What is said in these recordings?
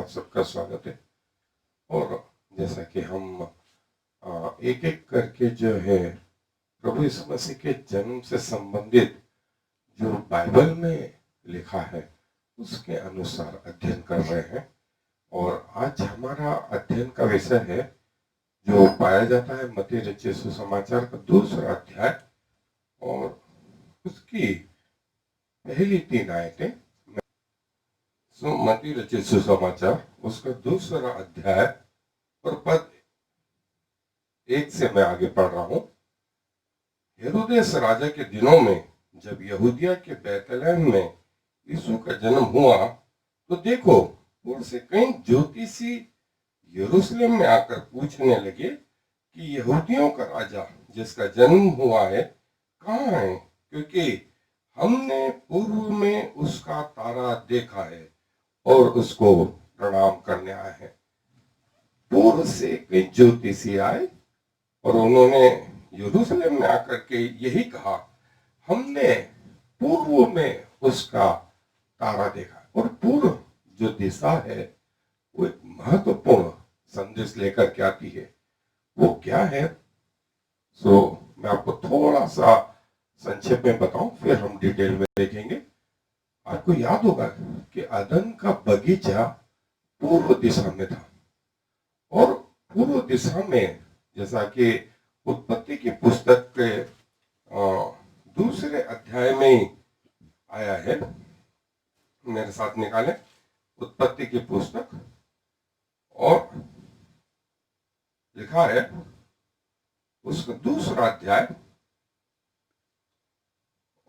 आप सबका स्वागत है। और जैसा कि हम एक एक करके जो है प्रभु यीशु मसीह के जन्म से संबंधित जो बाइबल में लिखा है उसके अनुसार अध्ययन कर रहे हैं। और आज हमारा अध्ययन का विषय है जो पाया जाता है मत्ती रचित सुसमाचार का 2रा अध्याय और उसकी पहली 3 आयतें। मत्ती रचित सुसमाचार उसका 2रा अध्याय और पद 1 से मैं आगे पढ़ रहा हूं। हेरोदेस राजा के दिनों में जब यहूदिया के बैतलहम में यीशु का जन्म हुआ तो देखो दूर से कई ज्योतिषी यरूशलेम में आकर पूछने लगे कि यहूदियों का राजा जिसका जन्म हुआ है कहाँ है, क्योंकि हमने पूर्व में उसका तारा देखा है और उसको प्रणाम करने आए हैं। पूर्व से कई ज्योतिषी आए और उन्होंने यरूशलेम में आकर के यही कहा, हमने पूर्व में उसका तारा देखा। और पूर्व जो दिशा है वो एक महत्वपूर्ण संदेश लेकर के आती है। वो क्या है मैं आपको थोड़ा सा संक्षेप में बताऊं, फिर हम डिटेल में देखेंगे। आपको याद होगा कि अदन का बगीचा पूर्व दिशा में था और पूर्व दिशा में जैसा कि उत्पत्ति की पुस्तक के 2रे अध्याय में आया है, मेरे साथ निकालें उत्पत्ति की पुस्तक और लिखा है उसका 2रा अध्याय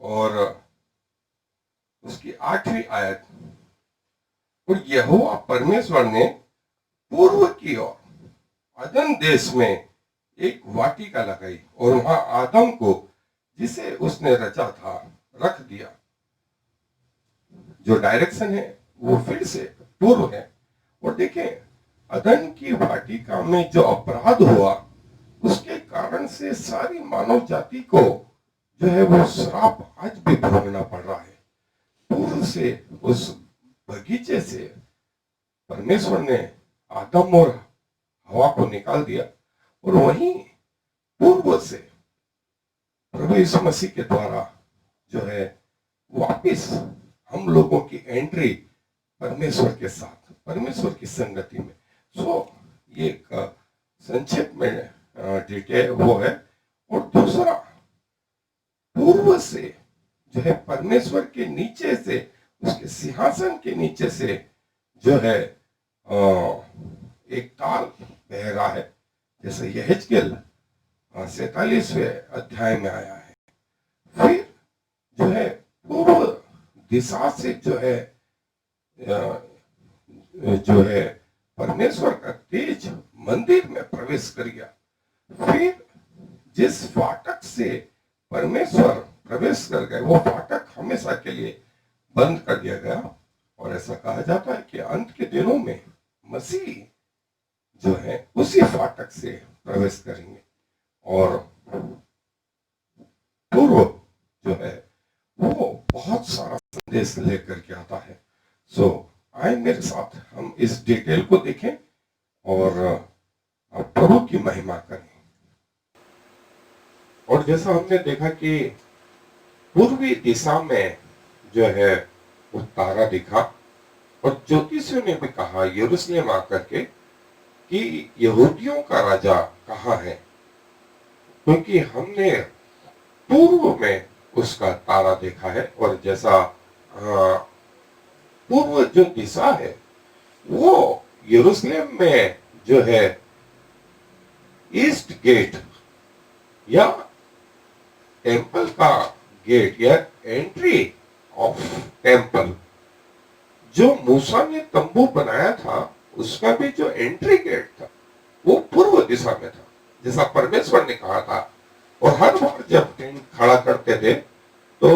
और उसकी 8वीं आयत। और यहोवा परमेश्वर ने पूर्व की ओर अदन देश में एक वाटिका लगाई और वहां आदम को जिसे उसने रचा था रख दिया। जो डायरेक्शन है वो फिर से पूर्व है। और देखें अदन की वाटिका में जो अपराध हुआ उसके कारण से सारी मानव जाति को जो है वो श्राप आज भी भोगना पड़ रहा है। पूर्व से उस बगीचे से परमेश्वर ने आदम और हवा को निकाल दिया और वहीं पूर्व से प्रभु यीशु मसीह के द्वारा जो है वापिस हम लोगों की एंट्री परमेश्वर के साथ परमेश्वर की संगति में। ये एक संक्षेप में डिटेल वो है। और दूसरा पूर्व से जो है परमेश्वर के नीचे से उसके सिंहासन के नीचे से जो है एक ताल बह रहा है, जैसे यहेजकेल 47वें अध्याय में आया है। फिर जो है पूर्व दिशा से जो है परमेश्वर का तेज मंदिर में प्रवेश कर गया। फिर जिस फाटक से परमेश्वर प्रवेश कर गए वो फाटक हमेशा के लिए बंद कर दिया गया। और ऐसा कहा जाता है कि अंत के दिनों में मसीह जो है उसी फाटक से प्रवेश करेंगे और पूर्व जो है वो बहुत सारा संदेश लेकर के आता है। आए मेरे साथ हम इस डिटेल को देखें और प्रभु की महिमा करें। और जैसा हमने देखा कि पूर्वी दिशा में जो है वो तारा दिखा और ज्योतिषियों ने भी कहा यरूशलेम आकर के कि यहूदियों का राजा कहाँ है, क्योंकि हमने पूर्व में उसका तारा देखा है। और जैसा पूर्व जो दिशा है वो यरूशलेम में जो है ईस्ट गेट या टेंपल का गेट या एंट्री ऑफ टेंपल, जो मूसा ने तंबू बनाया था उसका भी जो एंट्री गेट था वो पूर्व दिशा में था, जैसा परमेश्वर ने कहा था। और हर बार जब टेंट खड़ा करते थे तो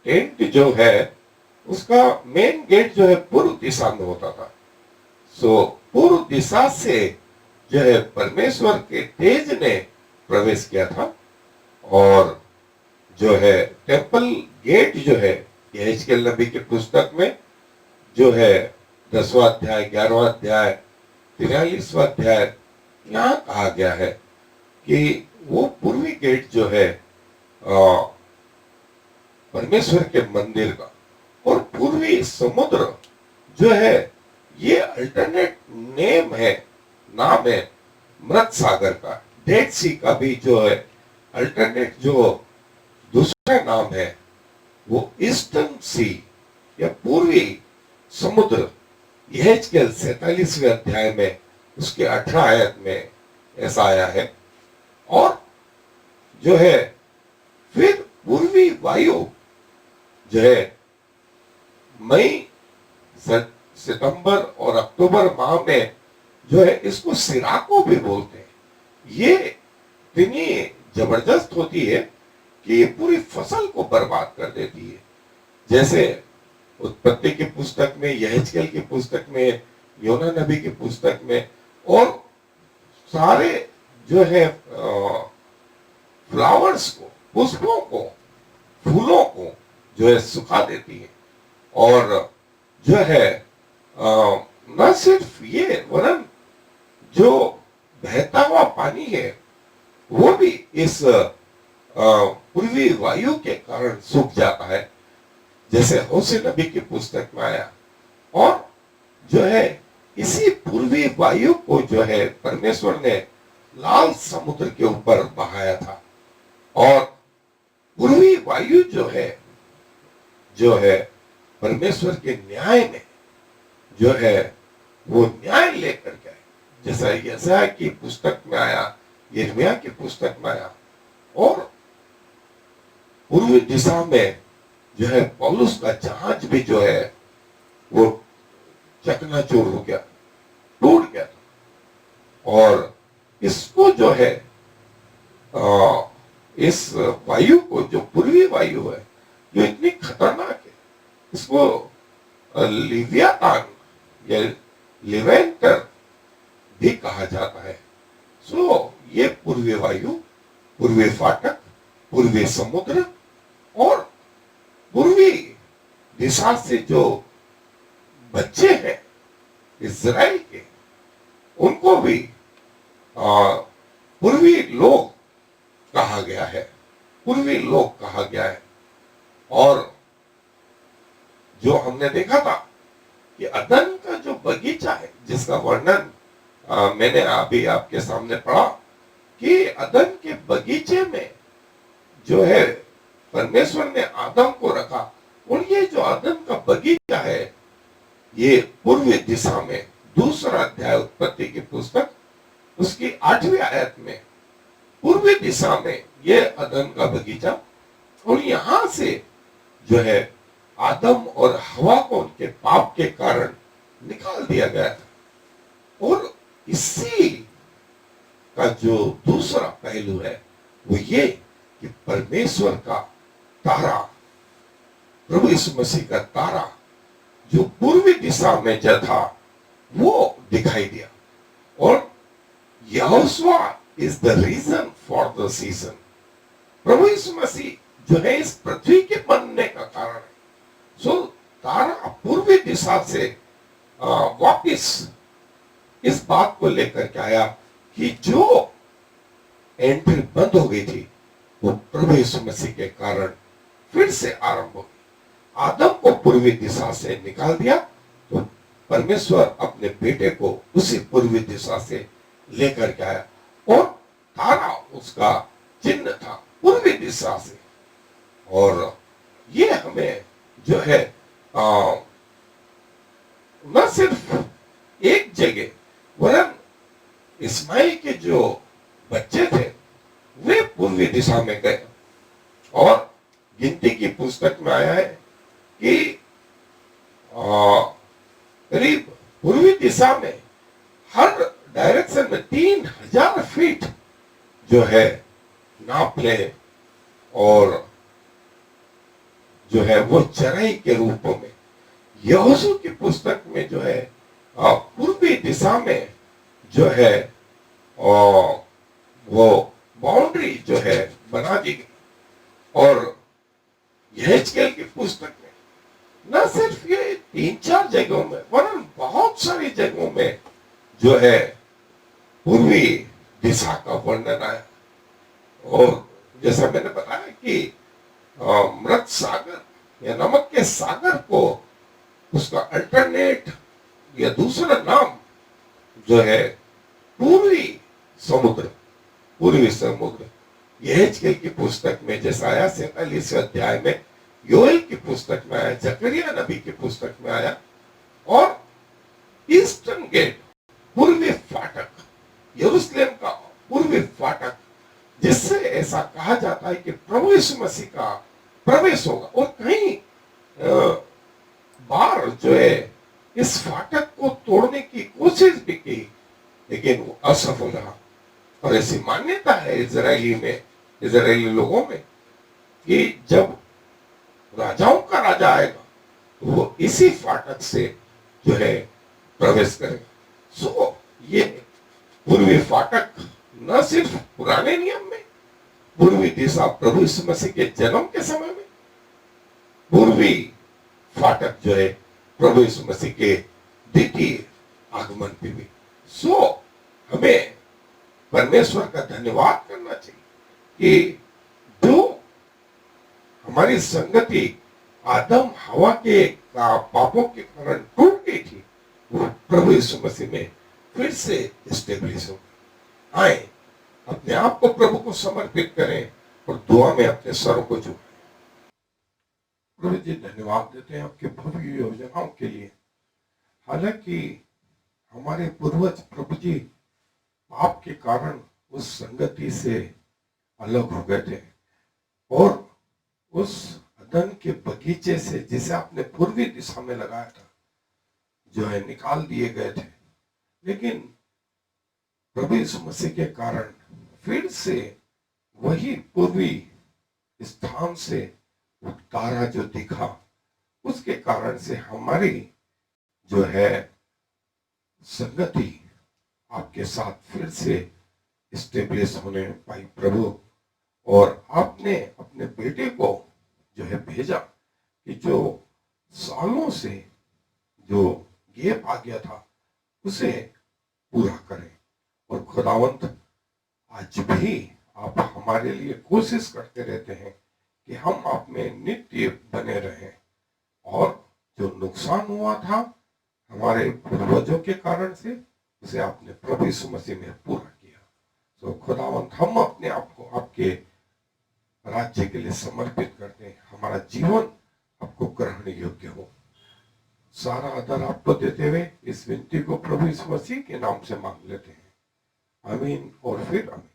टेंट जो है उसका मेन गेट जो है पूर्व दिशा में होता था। पूर्व दिशा से जो है परमेश्वर के तेज ने प्रवेश किया था। और जो है टेंपल गेट जो है यहेजकेल नबी की पुस्तक में जो है 10वां अध्याय, 11वां अध्याय, 43वां अध्याय, यहाँ कहा गया है कि वो पूर्वी गेट जो है परमेश्वर के मंदिर का, और पूर्वी समुद्र जो है ये अल्टरनेट नेम है, नाम है मृत सागर का। डेड सी का भी जो है अल्टरनेट जो दूसरा नाम है वो ईस्टर्न सी या पूर्वी समुद्र। यहेजकेल 47वें अध्याय में उसके 18 आयत में ऐसा आया है। और जो है फिर पूर्वी वायु जो है मई, सितंबर और अक्टूबर माह में जो है इसको सिराको भी बोलते हैं। ये इतनी जबरदस्त होती है कि ये पूरी फसल को बर्बाद कर देती है। जैसे उत्पत्ति की पुस्तक में, यहेजकेल की पुस्तक में, योना नबी की पुस्तक में, और सारे जो है फ्लावर्स को, पुष्पों को, फूलों को जो है सुखा देती है। और जो है न सिर्फ ये, वरन जो बहता हुआ पानी है वो भी इस पूर्वी वायु के कारण सूख जाता है, जैसे होशे नबी की पुस्तक में आया। और जो है इसी पूर्वी वायु को जो है परमेश्वर ने लाल समुद्र के ऊपर बहाया था। और पूर्वी वायु जो है परमेश्वर के न्याय में जो है वो न्याय लेकर के आए, जैसा यशायाह की पुस्तक में आया, यिर्मयाह की पुस्तक में आया। और पूर्वी दिशा में जो है पौलुस का जहाज भी जो है वो चकनाचूर हो गया, टूट गया था। और इसको जो है इस वायु को, जो पूर्वी वायु है जो इतनी खतरनाक है, इसको लिवियातान या लिवेंटर भी कहा जाता है। सो ये पूर्वी वायु, पूर्वी फाटक, पूर्वी समुद्र और पूर्वी दिशा से जो बच्चे हैं इज़राइल के, उनको भी पूर्वी लोग कहा गया है, पूर्वी लोग कहा गया है। और जो हमने देखा था कि अदन का जो बगीचा है, जिसका वर्णन मैंने अभी आपके सामने पढ़ा, कि अदन के बगीचे में जो है परमेश्वर ने आदम को रखा। और ये जो अदन का बगीचा है ये पूर्वी दिशा में, दूसरा अध्याय उत्पत्ति की पुस्तक उसकी 8वीं आयत में, पूर्वी दिशा में ये अदन का बगीचा। और यहां से जो है आदम और हवा को उनके पाप के कारण निकाल दिया गया था। और इसी का जो दूसरा पहलू है वो ये कि परमेश्वर का तारा, प्रभु यीशु मसीह का तारा जो पूर्वी दिशा में जो था वो दिखाई दिया। और Yeshua is the reason for the season. प्रभु यीशु मसीह जो है इस पृथ्वी के बनने का कारण है। सो तारा पूर्वी दिशा से वापिस इस बात को लेकर के आया कि जो एंट्री बंद हो गई थी वो प्रभु यीशु मसीह के कारण फिर से आरंभ हो गई। आदम को पूर्वी दिशा से निकाल दिया तो परमेश्वर अपने बेटे को उसी पूर्वी दिशा से लेकर के आया। और तारा उसका चिन्ह था पूर्वी दिशा से। और ये हमें जो है न सिर्फ एक जगह, वरन इस्माइल के जो बच्चे थे वे पूर्वी दिशा में गए। और गिनती की पुस्तक में आया है कि करीब पूर्वी दिशा में हर डायरेक्शन में 3000 फीट जो है नाप ले, और जो है वो चराई के रूप में यहोशू की पुस्तक में जो है पूर्वी दिशा में जो है वो बाउंड्री जो है बना दी गई। और यहेजकेल की पुस्तक में न सिर्फ ये 3-4 जगहों में, वरन जो है पूर्वी दिशा का वर्णन आया। और जैसा मैंने बताया कि मृत सागर या नमक के सागर को उसका अल्टरनेट या दूसरा नाम जो है पूर्वी समुद्र, पूर्वी समुद्र, यहेजकेल की पुस्तक में जैसा आया 47वें अध्याय में, योएल की पुस्तक में आया, जकरिया नबी की पुस्तक में आया। और ईस्टर्न गेट, पूर्वी फाटक, यरूशलेम का पूर्वी फाटक, जिससे ऐसा कहा जाता है कि प्रभु यीशु मसीह का प्रवेश होगा। और कहीं बार जो है इस फाटक को तोड़ने की कोशिश भी की, लेकिन वो असफल रहा। और ऐसी मान्यता है इजरायली लोगों में कि जब राजाओं का राजा आएगा तो वो इसी फाटक से जो है प्रवेश करेगा। सो ये पूर्वी फाटक न सिर्फ पुराने नियम में, पूर्वी दिशा प्रभु यीशु मसीह के जन्म के समय में, पूर्वी फाटक जो है प्रभु यीशु मसीह के द्वितीय आगमन पे भी। सो हमें परमेश्वर का धन्यवाद करना चाहिए कि जो हमारी संगति आदम हवा के पापों के कारण टूट गई थी, वो प्रभु यीशु मसीह में फिर से स्टेब्लिश हो गई। आए अपने आप को प्रभु को समर्पित करें और दुआ में अपने सरों को झुकाएं। प्रभु जी धन्यवाद देते हैं आपके भव्य योजनाओं के लिए। हालांकि हमारे पूर्वज प्रभु जी पाप के कारण उस संगति से अलग हो गए थे और उस अदन के बगीचे से जिसे आपने पूर्वी दिशा में लगाया था जो है निकाल दिए गए थे। लेकिन प्रभु यीशु मसीह के कारण फिर से वही पूर्वी स्थान से तारा जो दिखा, उसके कारण से हमारी जो है संगति आपके साथ फिर से स्टेब्लिश होने पाई प्रभु। और आपने अपने बेटे को जो है भेजा कि जो सालों से जो गैप आ गया था उसे पूरा करें। और खुदावंत आज भी आप हमारे लिए कोशिश करते रहते हैं कि हम आप में नित्य बने रहें। और जो नुकसान हुआ था हमारे पूर्वजों के कारण से, उसे आपने प्रभु यीशु मसीह में पूरा किया। तो खुदावंत हम अपने आप को आपके राज्य के लिए समर्पित करते हैं। हमारा जीवन आपको ग्रहण योग्य हो। सारा आदर आपको देते हुए इस विनती को प्रभु यीशु मसीह के नाम से मांग लेते हैं। आमीन और फिर आमीन।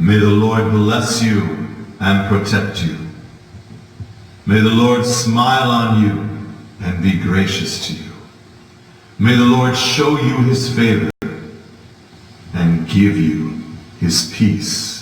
May the Lord bless you and protect you. May the Lord smile on you and be gracious to you. May the Lord show you his favor and give you his peace.